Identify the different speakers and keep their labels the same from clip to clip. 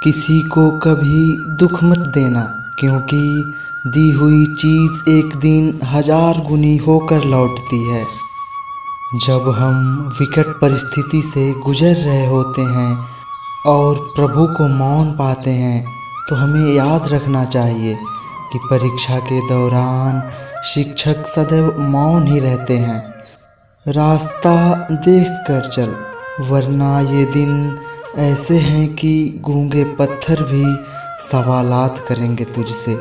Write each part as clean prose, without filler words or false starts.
Speaker 1: किसी को कभी दुख मत देना, क्योंकि दी हुई चीज़ एक दिन 1000 गुनी होकर लौटती है। जब हम विकट परिस्थिति से गुजर रहे होते हैं और प्रभु को मौन पाते हैं, तो हमें याद रखना चाहिए कि परीक्षा के दौरान शिक्षक सदैव मौन ही रहते हैं। रास्ता देख कर चल, वरना ये दिन ऐसे हैं कि गूंगे पत्थर भी सवालात करेंगे तुझसे।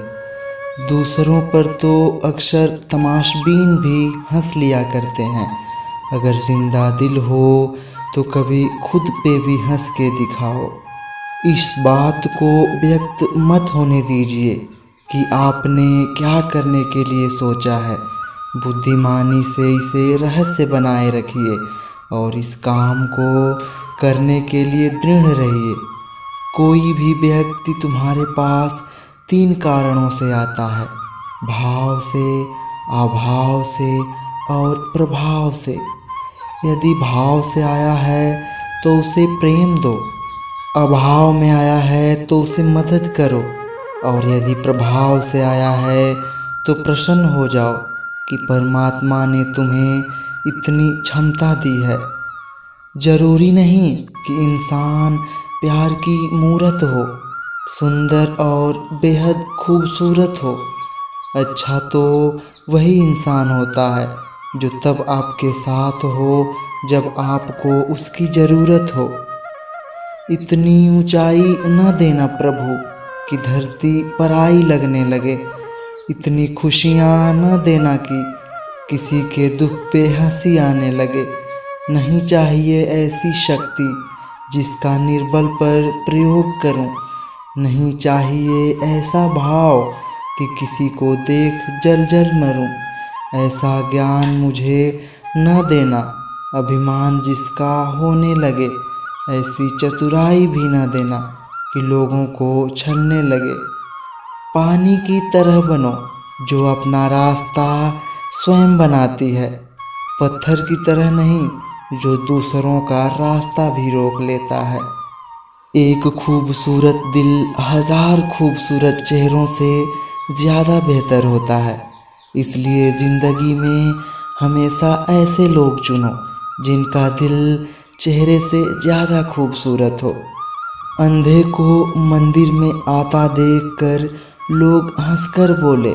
Speaker 1: दूसरों पर तो अक्सर तमाशबीन भी हंस लिया करते हैं। अगर जिंदा दिल हो तो कभी खुद पे भी हंस के दिखाओ। इस बात को व्यक्त मत होने दीजिए कि आपने क्या करने के लिए सोचा है। बुद्धिमानी से इसे रहस्य बनाए रखिए और इस काम को करने के लिए दृढ़ रहिए। कोई भी व्यक्ति तुम्हारे पास 3 कारणों से आता है: भाव से, अभाव से और प्रभाव से। यदि भाव से आया है तो उसे प्रेम दो, अभाव में आया है तो उसे मदद करो, और यदि प्रभाव से आया है तो प्रसन्न हो जाओ कि परमात्मा ने तुम्हें इतनी क्षमता दी है। जरूरी नहीं कि इंसान प्यार की मूरत हो, सुंदर और बेहद खूबसूरत हो। अच्छा तो वही इंसान होता है जो तब आपके साथ हो जब आपको उसकी ज़रूरत हो। इतनी ऊंचाई न देना प्रभु कि धरती पराई लगने लगे। इतनी खुशियाँ न देना कि किसी के दुख पे हंसी आने लगे। नहीं चाहिए ऐसी शक्ति जिसका निर्बल पर प्रयोग करूं। नहीं चाहिए ऐसा भाव कि किसी को देख जल जल मरूं। ऐसा ज्ञान मुझे न देना अभिमान जिसका होने लगे। ऐसी चतुराई भी न देना कि लोगों को छलने लगे। पानी की तरह बनो जो अपना रास्ता स्वयं बनाती है, पत्थर की तरह नहीं जो दूसरों का रास्ता भी रोक लेता है। एक खूबसूरत दिल 1000 खूबसूरत चेहरों से ज़्यादा बेहतर होता है। इसलिए ज़िंदगी में हमेशा ऐसे लोग चुनो जिनका दिल चेहरे से ज़्यादा खूबसूरत हो। अंधे को मंदिर में आता देखकर लोग हंसकर बोले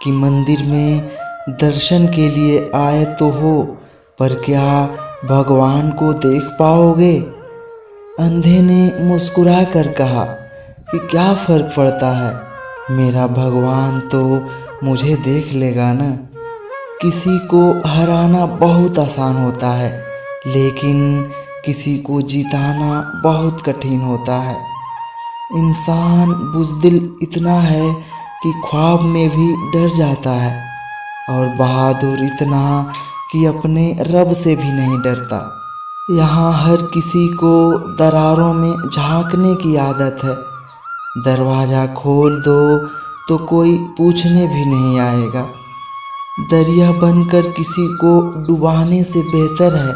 Speaker 1: कि मंदिर में दर्शन के लिए आए तो हो, पर क्या भगवान को देख पाओगे? अंधे ने मुस्कुरा कर कहा कि क्या फ़र्क पड़ता है, मेरा भगवान तो मुझे देख लेगा ना। किसी को हराना बहुत आसान होता है, लेकिन किसी को जिताना बहुत कठिन होता है। इंसान बुज़दिल इतना है कि ख्वाब में भी डर जाता है, और बहादुर इतना कि अपने रब से भी नहीं डरता। यहाँ हर किसी को दरारों में झांकने की आदत है। दरवाज़ा खोल दो तो कोई पूछने भी नहीं आएगा। दरिया बनकर किसी को डुबाने से बेहतर है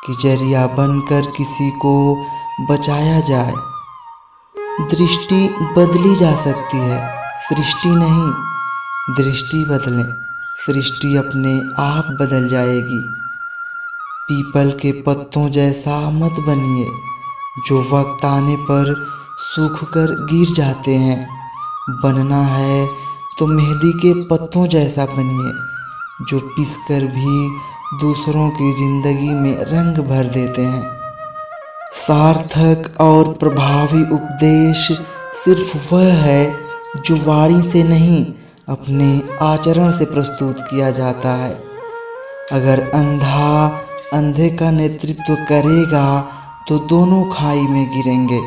Speaker 1: कि जरिया बनकर किसी को बचाया जाए। दृष्टि बदली जा सकती है, सृष्टि नहीं। दृष्टि बदलें, सृष्टि अपने आप बदल जाएगी। पीपल के पत्तों जैसा मत बनिए जो वक्त आने पर सूख कर गिर जाते हैं। बनना है तो मेहंदी के पत्तों जैसा बनिए जो पिस कर भी दूसरों की ज़िंदगी में रंग भर देते हैं। सार्थक और प्रभावी उपदेश सिर्फ वह है जो वाणी से नहीं, अपने आचरण से प्रस्तुत किया जाता है। अगर अंधा अंधे का नेतृत्व करेगा तो दोनों खाई में गिरेंगे।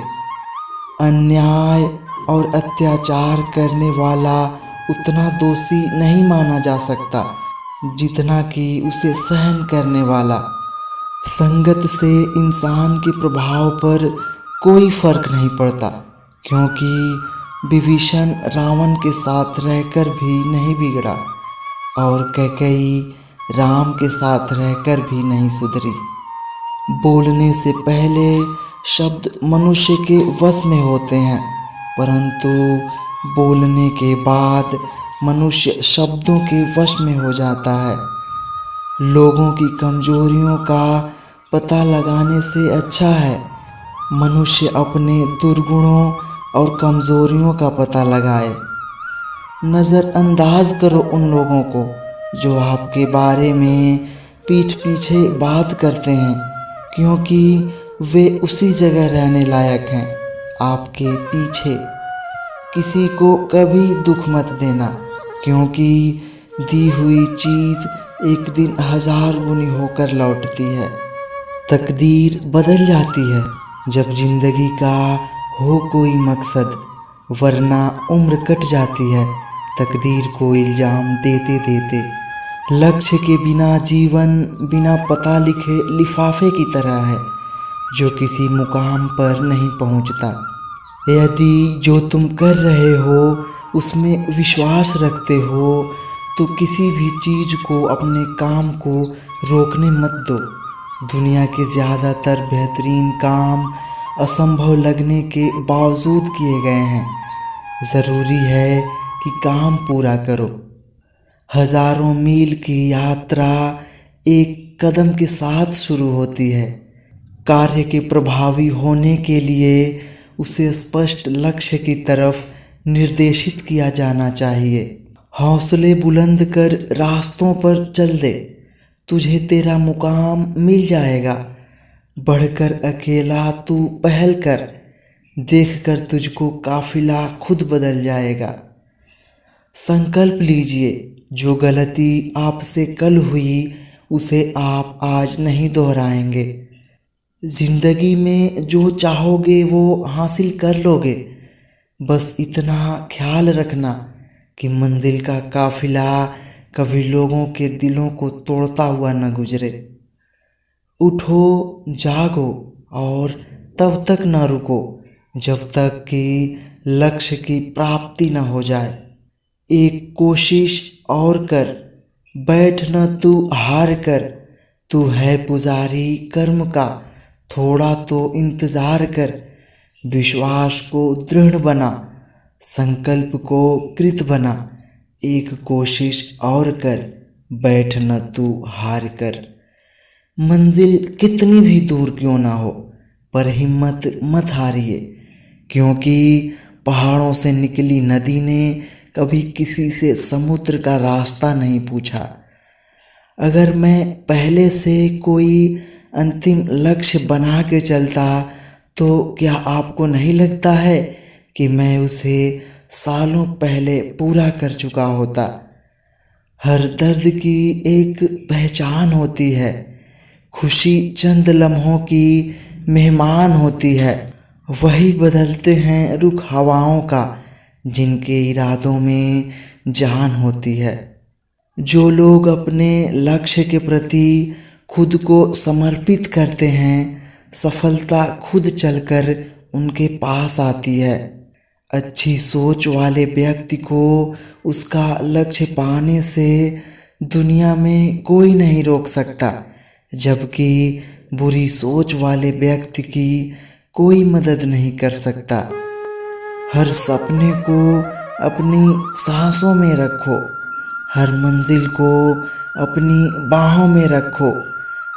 Speaker 1: अन्याय और अत्याचार करने वाला उतना दोषी नहीं माना जा सकता जितना कि उसे सहन करने वाला। संगत से इंसान के प्रभाव पर कोई फर्क नहीं पड़ता, क्योंकि विभीषण रावण के साथ रहकर भी नहीं बिगड़ा और कैकेयी राम के साथ रहकर भी नहीं सुधरी। बोलने से पहले शब्द मनुष्य के वश में होते हैं, परंतु बोलने के बाद मनुष्य शब्दों के वश में हो जाता है। लोगों की कमजोरियों का पता लगाने से अच्छा है मनुष्य अपने दुर्गुणों और कमजोरियों का पता लगाए। नज़रअंदाज करो उन लोगों को जो आपके बारे में पीठ पीछे बात करते हैं, क्योंकि वे उसी जगह रहने लायक हैं, आपके पीछे। किसी को कभी दुख मत देना, क्योंकि दी हुई चीज़ एक दिन 1000 गुनी होकर लौटती है। तकदीर बदल जाती है जब जिंदगी का हो कोई मकसद, वरना उम्र कट जाती है तकदीर को इल्ज़ाम देते देते। लक्ष्य के बिना जीवन बिना पता लिखे लिफाफे की तरह है जो किसी मुकाम पर नहीं पहुंचता। यदि जो तुम कर रहे हो उसमें विश्वास रखते हो तो किसी भी चीज़ को, अपने काम को रोकने मत दो। दुनिया के ज़्यादातर बेहतरीन काम असंभव लगने के बावजूद किए गए हैं। ज़रूरी है कि काम पूरा करो। हजारों मील की यात्रा एक कदम के साथ शुरू होती है। कार्य के प्रभावी होने के लिए उसे स्पष्ट लक्ष्य की तरफ निर्देशित किया जाना चाहिए। हौसले बुलंद कर रास्तों पर चल दे, तुझे तेरा मुकाम मिल जाएगा। बढ़कर अकेला तू पहल कर, देखकर तुझको काफिला खुद बदल जाएगा। संकल्प लीजिए, जो गलती आपसे कल हुई उसे आप आज नहीं दोहराएंगे। जिंदगी में जो चाहोगे वो हासिल कर लोगे। बस इतना ख्याल रखना कि मंजिल का काफिला कभी लोगों के दिलों को तोड़ता हुआ न गुजरे। उठो, जागो और तब तक न रुको जब तक कि लक्ष्य की प्राप्ति न हो जाए। एक कोशिश और कर, बैठ न तू हार कर। तू है पुजारी कर्म का, थोड़ा तो इंतज़ार कर। विश्वास को दृढ़ बना, संकल्प को कृत बना। एक कोशिश और कर, बैठ न तू हार कर। मंजिल कितनी भी दूर क्यों ना हो, पर हिम्मत मत हारिए, क्योंकि पहाड़ों से निकली नदी ने कभी किसी से समुद्र का रास्ता नहीं पूछा। अगर मैं पहले से कोई अंतिम लक्ष्य बना के चलता तो क्या आपको नहीं लगता है कि मैं उसे सालों पहले पूरा कर चुका होता। हर दर्द की एक पहचान होती है, खुशी चंद लम्हों की मेहमान होती है। वही बदलते हैं रुख हवाओं का जिनके इरादों में जान होती है। जो लोग अपने लक्ष्य के प्रति खुद को समर्पित करते हैं, सफलता खुद चलकर उनके पास आती है। अच्छी सोच वाले व्यक्ति को उसका लक्ष्य पाने से दुनिया में कोई नहीं रोक सकता, जबकि बुरी सोच वाले व्यक्ति की कोई मदद नहीं कर सकता। हर सपने को अपनी सांसों में रखो, हर मंजिल को अपनी बाहों में रखो।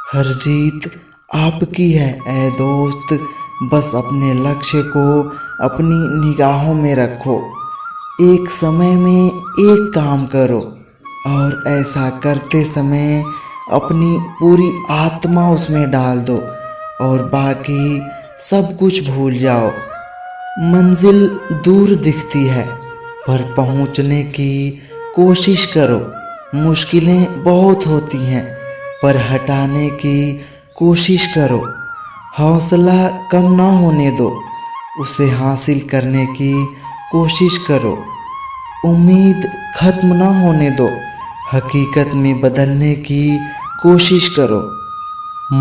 Speaker 1: हर जीत आपकी है ऐ दोस्त, बस अपने लक्ष्य को अपनी निगाहों में रखो। एक समय में एक काम करो और ऐसा करते समय अपनी पूरी आत्मा उसमें डाल दो और बाकी सब कुछ भूल जाओ। मंजिल दूर दिखती है, पर पहुंचने की कोशिश करो। मुश्किलें बहुत होती हैं, पर हटाने की कोशिश करो। हौसला कम ना होने दो, उसे हासिल करने की कोशिश करो। उम्मीद खत्म ना होने दो, हकीकत में बदलने की कोशिश करो।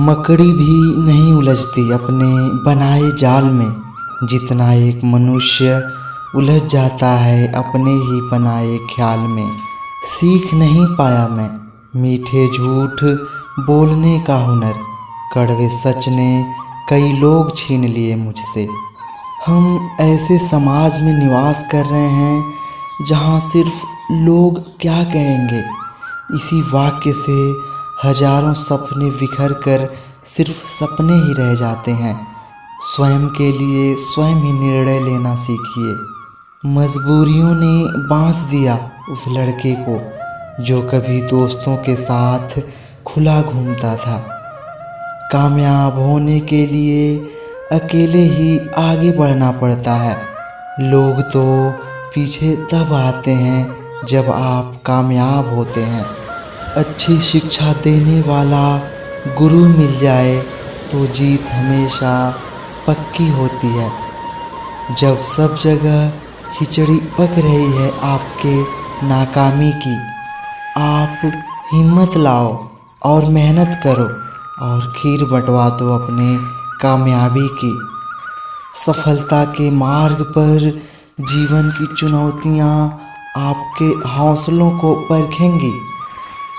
Speaker 1: मकड़ी भी नहीं उलझती अपने बनाए जाल में, जितना एक मनुष्य उलझ जाता है अपने ही बनाए ख्याल में। सीख नहीं पाया मैं मीठे झूठ बोलने का हुनर, कड़वे सच ने कई लोग छीन लिए मुझसे। हम ऐसे समाज में निवास कर रहे हैं जहाँ सिर्फ लोग क्या कहेंगे, इसी वाक्य से हजारों सपने बिखर कर सिर्फ सपने ही रह जाते हैं। स्वयं के लिए स्वयं ही निर्णय लेना सीखिए। मजबूरियों ने बांध दिया उस लड़के को जो कभी दोस्तों के साथ खुला घूमता था। कामयाब होने के लिए अकेले ही आगे बढ़ना पड़ता है। लोग तो पीछे तब आते हैं जब आप कामयाब होते हैं। अच्छी शिक्षा देने वाला गुरु मिल जाए तो जीत हमेशा पक्की होती है। जब सब जगह खिचड़ी पक रही है आपके नाकामी की, आप हिम्मत लाओ और मेहनत करो और खीर बंटवा दो अपने कामयाबी की। सफलता के मार्ग पर जीवन की चुनौतियाँ आपके हौसलों को परखेंगी,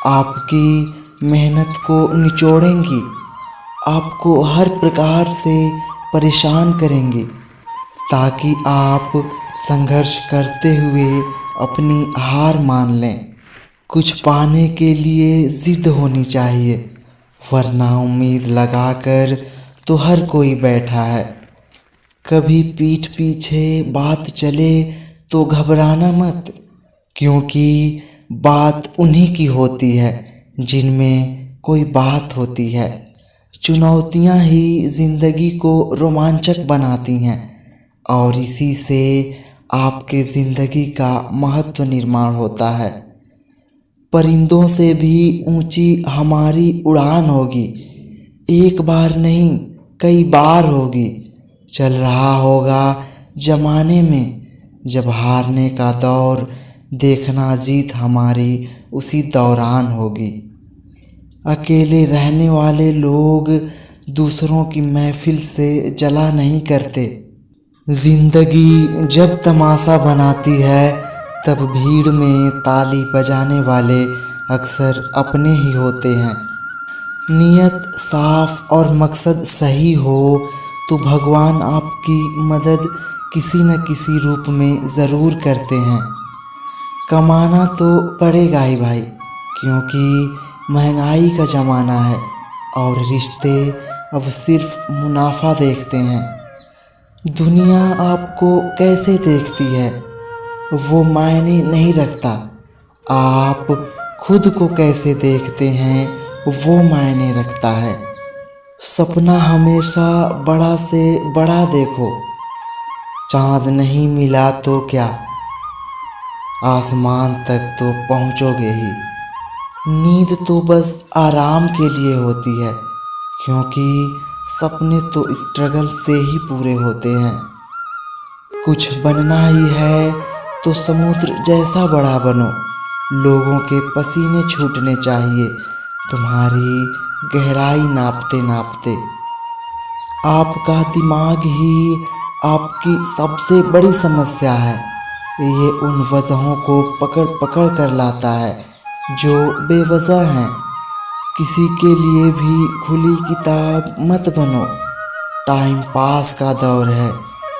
Speaker 1: आपकी मेहनत को निचोड़ेंगी, आपको हर प्रकार से परेशान करेंगी ताकि आप संघर्ष करते हुए अपनी हार मान लें। कुछ पाने के लिए जिद होनी चाहिए, वरना उम्मीद लगाकर तो हर कोई बैठा है। कभी पीठ पीछे बात चले तो घबराना मत, क्योंकि बात उन्हीं की होती है जिनमें कोई बात होती है। चुनौतियाँ ही जिंदगी को रोमांचक बनाती हैं और इसी से आपके ज़िंदगी का महत्व निर्माण होता है। परिंदों से भी ऊंची हमारी उड़ान होगी, एक बार नहीं कई बार होगी। चल रहा होगा जमाने में जब हारने का दौर, देखना जीत हमारी उसी दौरान होगी। अकेले रहने वाले लोग दूसरों की महफिल से जला नहीं करते। जिंदगी जब तमाशा बनाती है तब भीड़ में ताली बजाने वाले अक्सर अपने ही होते हैं। नीयत साफ और मकसद सही हो तो भगवान आपकी मदद किसी न किसी रूप में ज़रूर करते हैं। कमाना तो पड़ेगा ही भाई, क्योंकि महंगाई का ज़माना है और रिश्ते अब सिर्फ मुनाफा देखते हैं। दुनिया आपको कैसे देखती है वो मायने नहीं रखता, आप खुद को कैसे देखते हैं वो मायने रखता है। सपना हमेशा बड़ा से बड़ा देखो, चाँद नहीं मिला तो क्या, आसमान तक तो पहुँचोगे ही। नींद तो बस आराम के लिए होती है, क्योंकि सपने तो स्ट्रगल से ही पूरे होते हैं। कुछ बनना ही है तो समुद्र जैसा बड़ा बनो, लोगों के पसीने छूटने चाहिए तुम्हारी गहराई नापते नापते। आपका दिमाग ही आपकी सबसे बड़ी समस्या है। ये उन वजहों को पकड़ पकड़ कर लाता है जो बेवजह हैं। किसी के लिए भी खुली किताब मत बनो, टाइम पास का दौर है,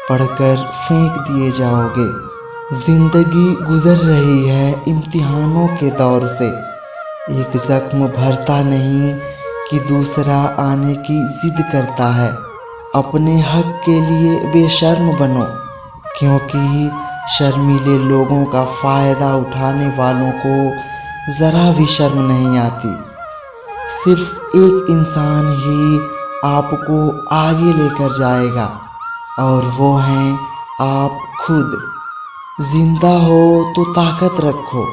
Speaker 1: पढ़कर फेंक दिए जाओगे। जिंदगी गुजर रही है इम्तिहानों के दौर से, एक जख्म भरता नहीं कि दूसरा आने की जिद करता है। अपने हक के लिए बेशर्म बनो, क्योंकि शर्मीले लोगों का फ़ायदा उठाने वालों को ज़रा भी शर्म नहीं आती। सिर्फ एक इंसान ही आपको आगे लेकर जाएगा और वो हैं आप खुद। जिंदा हो तो ताकत रखो,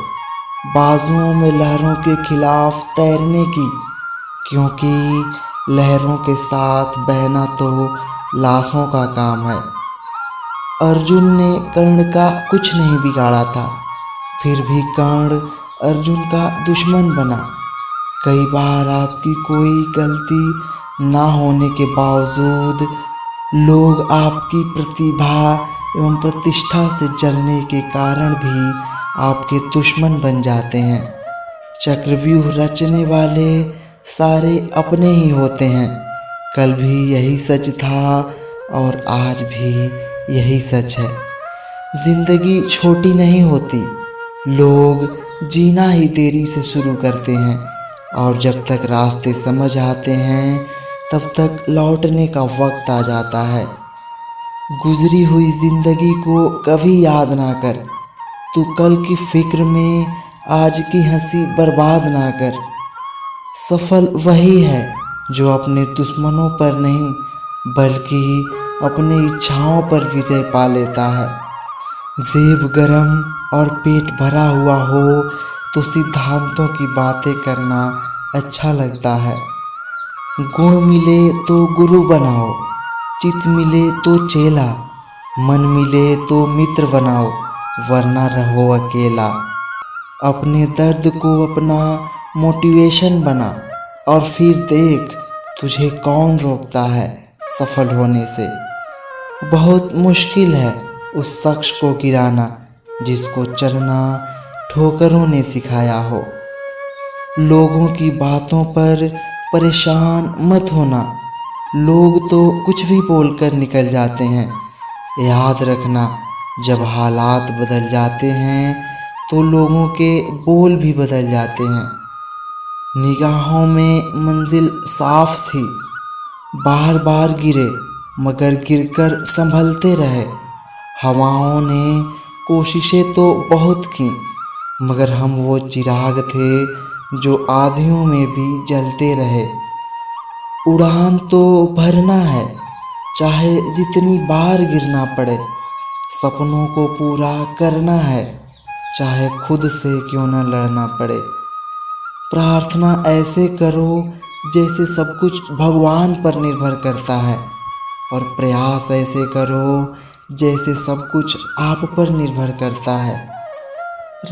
Speaker 1: बाजुओं में लहरों के खिलाफ तैरने की, क्योंकि लहरों के साथ बहना तो लाशों का काम है। अर्जुन ने कर्ण का कुछ नहीं बिगाड़ा था, फिर भी कर्ण अर्जुन का दुश्मन बना। कई बार आपकी कोई गलती ना होने के बावजूद लोग आपकी प्रतिभा एवं प्रतिष्ठा से जलने के कारण भी आपके दुश्मन बन जाते हैं। चक्रव्यूह रचने वाले सारे अपने ही होते हैं, कल भी यही सच था और आज भी यही सच है। जिंदगी छोटी नहीं होती, लोग जीना ही देरी से शुरू करते हैं और जब तक रास्ते समझ आते हैं तब तक लौटने का वक्त आ जाता है। गुजरी हुई जिंदगी को कभी याद ना कर, तू कल की फिक्र में आज की हंसी बर्बाद ना कर। सफल वही है जो अपने दुश्मनों पर नहीं बल्कि अपनी इच्छाओं पर विजय पा लेता है। जेब गरम और पेट भरा हुआ हो तो सिद्धांतों की बातें करना अच्छा लगता है। गुण मिले तो गुरु बनाओ, चित मिले तो चेला, मन मिले तो मित्र बनाओ, वरना रहो अकेला। अपने दर्द को अपना मोटिवेशन बना और फिर देख तुझे कौन रोकता है सफल होने से। बहुत मुश्किल है उस शख्स को गिराना जिसको चलना ठोकरों ने सिखाया हो। लोगों की बातों पर परेशान मत होना, लोग तो कुछ भी बोलकर निकल जाते हैं। याद रखना, जब हालात बदल जाते हैं तो लोगों के बोल भी बदल जाते हैं। निगाहों में मंजिल साफ थी, बार बार गिरे मगर गिरकर संभलते रहे। हवाओं ने कोशिशें तो बहुत की मगर हम वो चिराग थे जो आँधियों में भी जलते रहे। उड़ान तो भरना है चाहे जितनी बार गिरना पड़े, सपनों को पूरा करना है चाहे खुद से क्यों न लड़ना पड़े। प्रार्थना ऐसे करो जैसे सब कुछ भगवान पर निर्भर करता है और प्रयास ऐसे करो जैसे सब कुछ आप पर निर्भर करता है।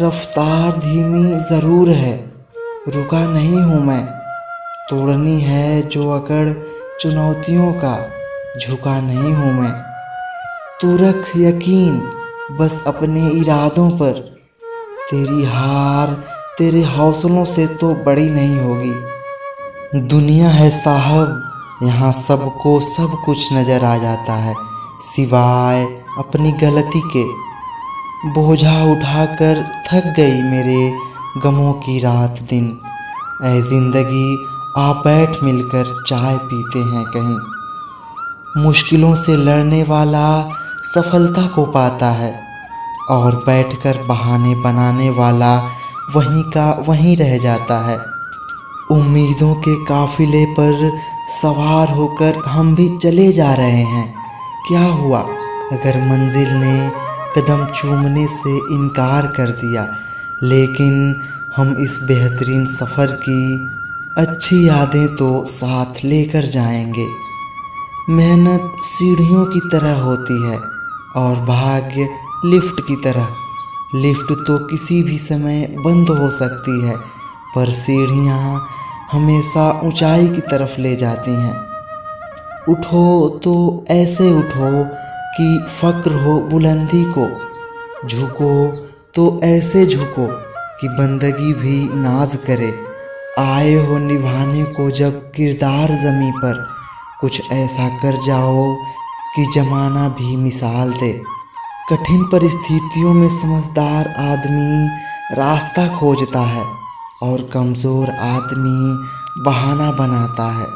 Speaker 1: रफ्तार धीमी ज़रूर है, रुका नहीं हूँ मैं, तोड़नी है जो अकड़ चुनौतियों का, झुका नहीं हूँ मैं। तू रख यकीन बस अपने इरादों पर, तेरी हार तेरे हौसलों से तो बड़ी नहीं होगी। दुनिया है साहब, यहाँ सबको सब कुछ नज़र आ जाता है सिवाय अपनी गलती के। बोझा उठाकर थक गई मेरे गमों की रात दिन, ऐ जिंदगी आ बैठ मिलकर चाय पीते हैं कहीं। मुश्किलों से लड़ने वाला सफलता को पाता है और बैठकर बहाने बनाने वाला वहीं का वहीं रह जाता है। उम्मीदों के काफिले पर सवार होकर हम भी चले जा रहे हैं। क्या हुआ अगर मंजिल ने कदम चूमने से इनकार कर दिया, लेकिन हम इस बेहतरीन सफ़र की अच्छी यादें तो साथ लेकर जाएंगे। मेहनत सीढ़ियों की तरह होती है और भाग्य लिफ्ट की तरह। लिफ्ट तो किसी भी समय बंद हो सकती है पर सीढ़ियाँ हमेशा ऊंचाई की तरफ ले जाती हैं। उठो तो ऐसे उठो कि फ़क्र हो बुलंदी को, झुको तो ऐसे झुको कि बंदगी भी नाज करे। आए हो निभाने को जब किरदार ज़मीं पर, कुछ ऐसा कर जाओ कि ज़माना भी मिसाल दे। कठिन परिस्थितियों में समझदार आदमी रास्ता खोजता है और कमज़ोर आदमी बहाना बनाता है।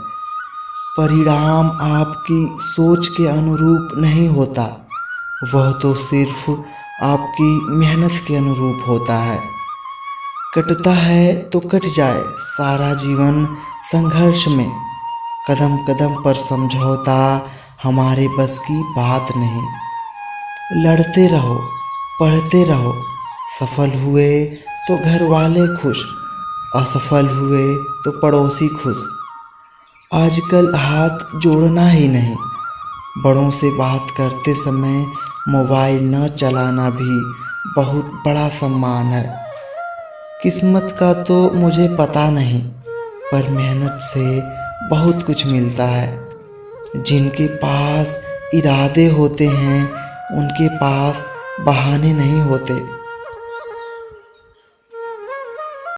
Speaker 1: परिणाम आपकी सोच के अनुरूप नहीं होता, वह तो सिर्फ आपकी मेहनत के अनुरूप होता है। कटता है तो कट जाए सारा जीवन संघर्ष में, कदम कदम पर समझौता हमारे बस की बात नहीं। लड़ते रहो, पढ़ते रहो, सफल हुए तो घर वाले खुश, असफल हुए तो पड़ोसी खुश। आजकल हाथ जोड़ना ही नहीं, बड़ों से बात करते समय मोबाइल न चलाना भी बहुत बड़ा सम्मान है। किस्मत का तो मुझे पता नहीं, पर मेहनत से बहुत कुछ मिलता है। जिनके पास इरादे होते हैं उनके पास बहाने नहीं होते।